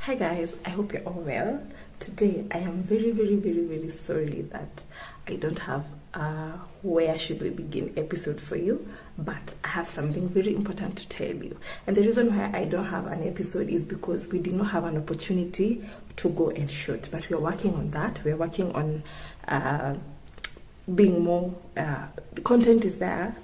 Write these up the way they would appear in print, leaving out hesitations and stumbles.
Hi guys, I hope you're all well. Today I am very sorry that I don't have a where should we begin episode for you, but I have something very important to tell you. And the reason why I don't have an episode is because we did not have an opportunity to go and shoot, but we're working on that. We're working on being more content is there,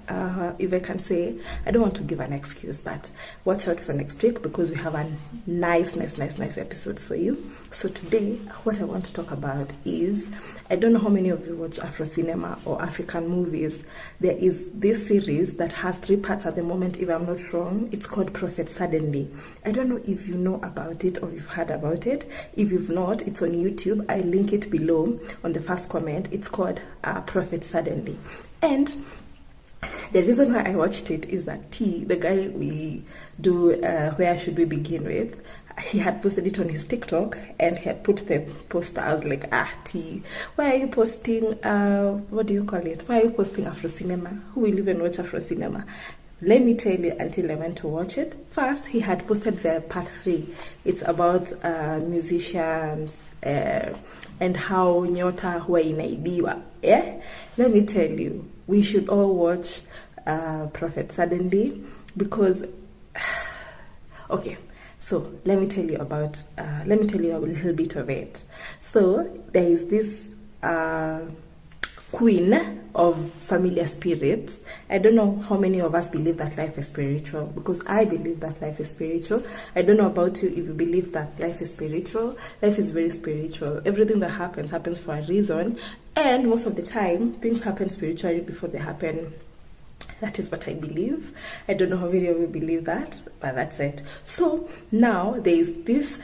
if I can say. I don't want to give an excuse, but watch out for next week because we have a nice episode for you. So today what I want to talk about is, I don't know how many of you watch Afro cinema or African movies. There is this series that has 3 parts at the moment, if I'm not wrong. It's called Prophet Suddenly. I don't know if you know about it or you've heard about it. If you've not, it's on YouTube. I link it below on the first comment. It's called Prophet Suddenly. And the reason why I watched it is that T, the guy we do Where Should We Begin With, he had posted it on his TikTok and he had put the poster. I was like, T, why are you posting, what do you call it? Why are you posting Afro cinema? Who will even watch Afro cinema? Let me tell you, until I went to watch it. First, he had posted the part 3. It's about musicians, and how nyota huwa inaibiwa. Yeah? Let me tell you, we should all watch Prophet Suddenly because okay, so let me tell you a little bit of it. So there is this queen of familiar spirits. I don't know how many of us believe that life is spiritual, because I believe that life is spiritual. I don't know about you if you believe that life is spiritual. Life is very spiritual. Everything that happens for a reason, and most of the time things happen spiritually before they happen. That is what I believe. I don't know how many of you believe that, but that's it. So now there is this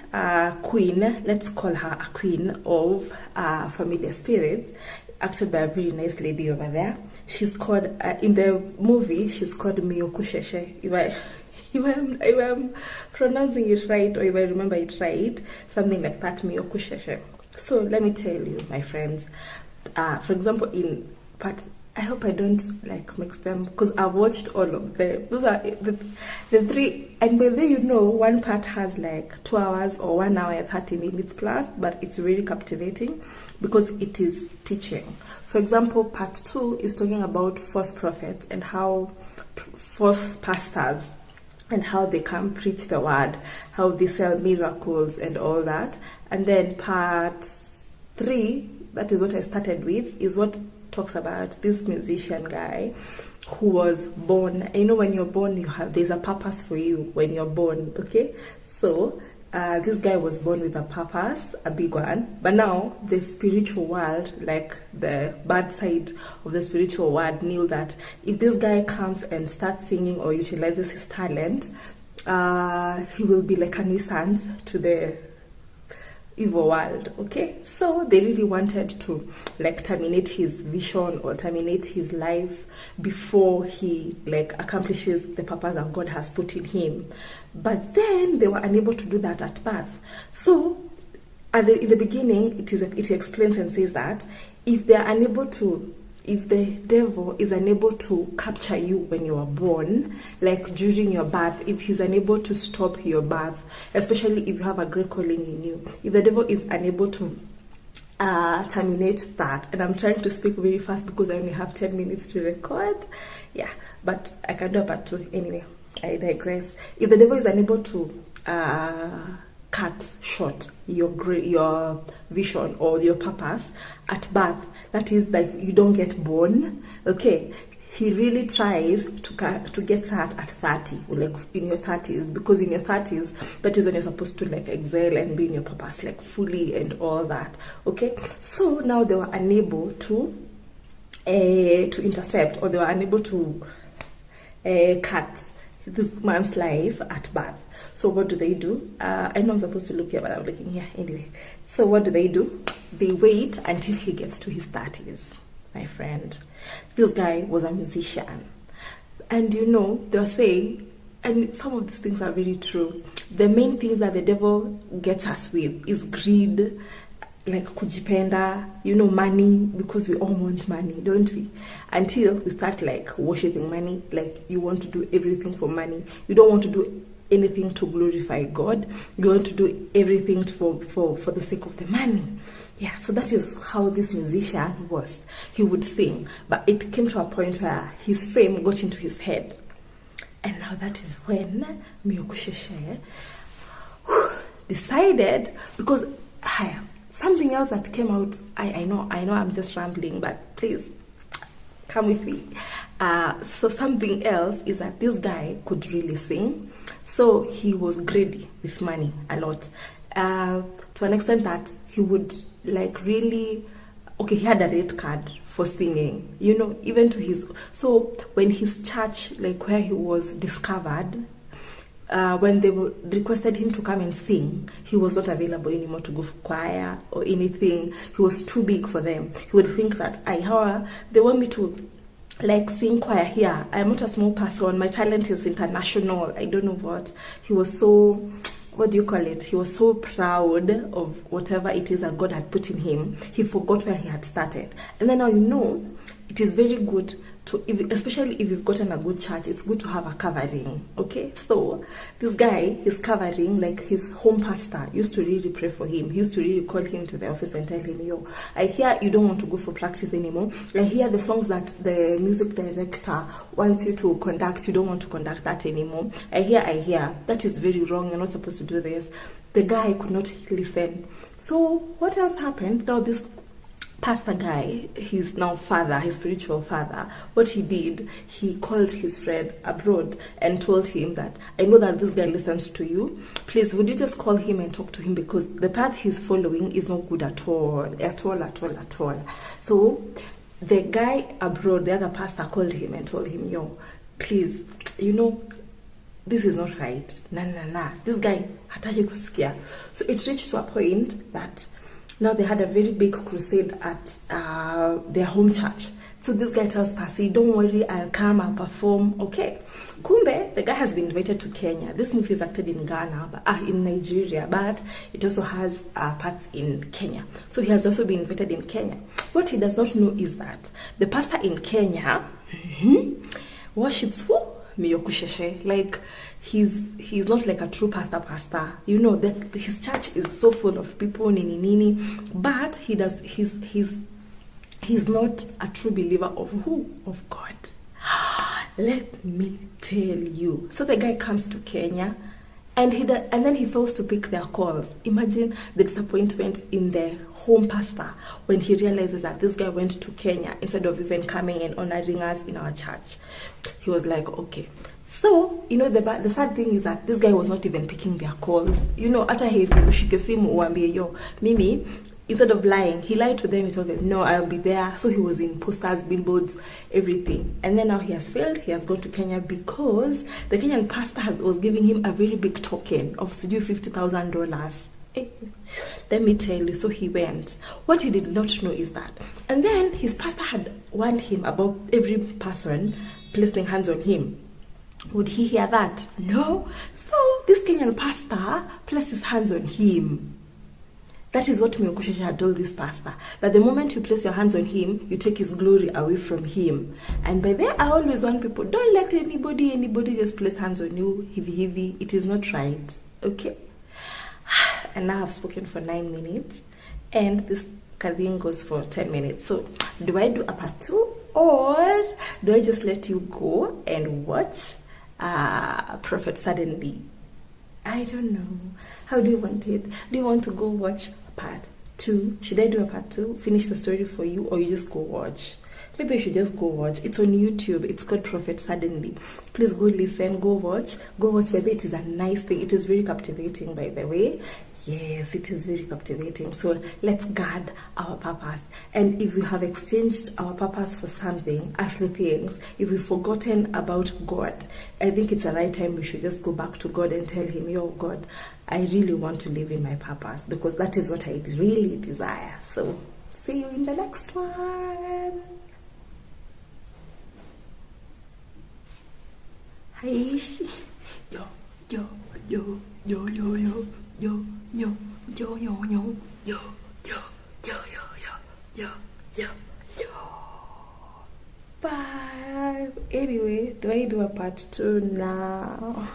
queen, let's call her a queen of familiar spirits, acted by a very nice lady over there. She's called, in the movie, she's called Miyokusheshe. If I'm pronouncing it right, or if I remember it right, something like that, Miyokusheshe. So let me tell you, my friends, for example, in part, I hope I don't like mix them because I've watched all of them. Those are the 3, and by then, you know, one part has like 2 hours or 1 hour and 30 minutes plus, but it's really captivating because it is teaching. For example, part 2 is talking about false prophets and how false pastors and how they come preach the word, how they sell miracles and all that. And then part 3, that is what I started with, is what talks about this musician guy who was born. You know, when you're born, there's a purpose for you when you're born. Okay, so this guy was born with a purpose, a big one, but now the spiritual world, like the bad side of the spiritual world, knew that if this guy comes and starts singing or utilizes his talent, he will be like a nuisance to the evil world. Okay, so they really wanted to like terminate his vision or terminate his life before he like accomplishes the purpose that God has put in him. But then they were unable to do that at birth. So in the beginning, it explains and says that if the devil is unable to capture you when you are born, like during your birth, if he's unable to stop your birth, especially if you have a great calling in you, if the devil is unable to terminate that, and I'm trying to speak very fast because I only have 10 minutes to record, yeah, but I can do a part 2 anyway. I digress. If the devil is unable to cut short your vision or your purpose at birth, that is like you don't get born, okay, he really tries to get that at 30, or like in your 30s, because in your 30s, that is when you're supposed to like excel and be in your purpose like fully and all that. Okay, so now they were unable to intercept, or they were unable to cut this man's life at birth. So what do? I know I'm supposed to look here, but I'm looking here anyway. So what do? They wait until he gets to his 30s, my friend. This guy was a musician, and you know, they're saying, and some of these things are really true, the main things that the devil gets us with is greed, like kujipenda, you know, money, because we all want money, don't we? Until we start like worshiping money, like you want to do everything for money. You don't want to do anything to glorify God. You want to do everything for the sake of the money. Yeah, so that is how this musician was. He would sing, but it came to a point where his fame got into his head. And now that is when Miyokusheshe decided, because something else that came out, I know I'm just rambling, but please come with me. So something else is that this guy could really sing. So he was greedy with money a lot, to an extent that he would like really, okay, he had a red card for singing, you know, even to his, so when his church, like where he was discovered, when they requested him to come and sing, he was not available anymore to go for choir or anything. He was too big for them. He would think that, they want me to like sing choir here. I'm not a small person. My talent is international. I don't know what. He was so, what do you call it? He was so proud of whatever it is that God had put in him. He forgot where he had started. And then now, you know, it is very good to, especially if you've gotten a good church, it's good to have a covering. Okay, so this guy, his covering, like his home pastor, used to really pray for him. He used to really call him to the office and tell him, yo, I hear you don't want to go for practice anymore. I hear the songs that the music director wants you to conduct, you don't want to conduct that anymore. I hear that is very wrong. You're not supposed to do this. The guy could not listen. So what else happened? Now this pastor guy, his now father, his spiritual father, what he did, he called his friend abroad and told him that, I know that this guy listens to you. Please, would you just call him and talk to him, because the path he's following is not good at all. So the guy abroad, the other pastor, called him and told him, yo, please, you know, this is not right. Nah. This guy hataki kusikia. So it reached to a point that now they had a very big crusade at their home church. So this guy tells Pasi, don't worry, I'll come, I'll perform. Okay. Kumbe, the guy has been invited to Kenya. This movie is acted in Ghana, in Nigeria, but it also has parts in Kenya. So he has also been invited in Kenya. What he does not know is that the pastor in Kenya worships who? Miyokusheshe. Like, he's not like a true pastor. You know, that his church is so full of people, nini, but he's not a true believer of who? Of God. Let me tell you. So the guy comes to Kenya, and then he fails to pick their calls. Imagine the disappointment in the home pastor when he realizes that this guy went to Kenya instead of even coming and honoring us in our church. He was like, okay. So, you know, the sad thing is that this guy was not even picking their calls. You know, after he ushike simu uambie, yo, Mimi, instead of lying, he lied to them. He told them, no, I'll be there. So he was in posters, billboards, everything. And then now he has failed. He has gone to Kenya because the Kenyan pastor was giving him a very big token of $50,000. Let me tell you, so he went. What he did not know is that. And then his pastor had warned him about every person placing hands on him. Would he hear that? No. So this Kenyan pastor placed his hands on him. That is what Miyokusheshe had told this pastor, that the moment you place your hands on him, you take his glory away from him. And by there, I always want people, don't let anybody just place hands on you, heavy. It is not right. Okay? And now I've spoken for 9 minutes, and this thing goes for 10 minutes. So do I do a part 2, or do I just let you go and watch Prophet Suddenly? I don't know. How do you want it? Do you want to go watch part 2? Should I do a part 2? Finish the story for you, or you just go watch? Maybe you should just go watch. It's on YouTube. It's called Prophet Suddenly. Please go listen, go watch. Whether it is a nice thing. It is very captivating, by the way. Yes, it is very captivating. So let's guard our purpose. And if we have exchanged our purpose for something, earthly things, if we've forgotten about God, I think it's the right time we should just go back to God and tell him, yo, God, I really want to live in my purpose, because that is what I really desire. So see you in the next one. Hi. Yo. Bye. Anyway, do I do a part 2 now?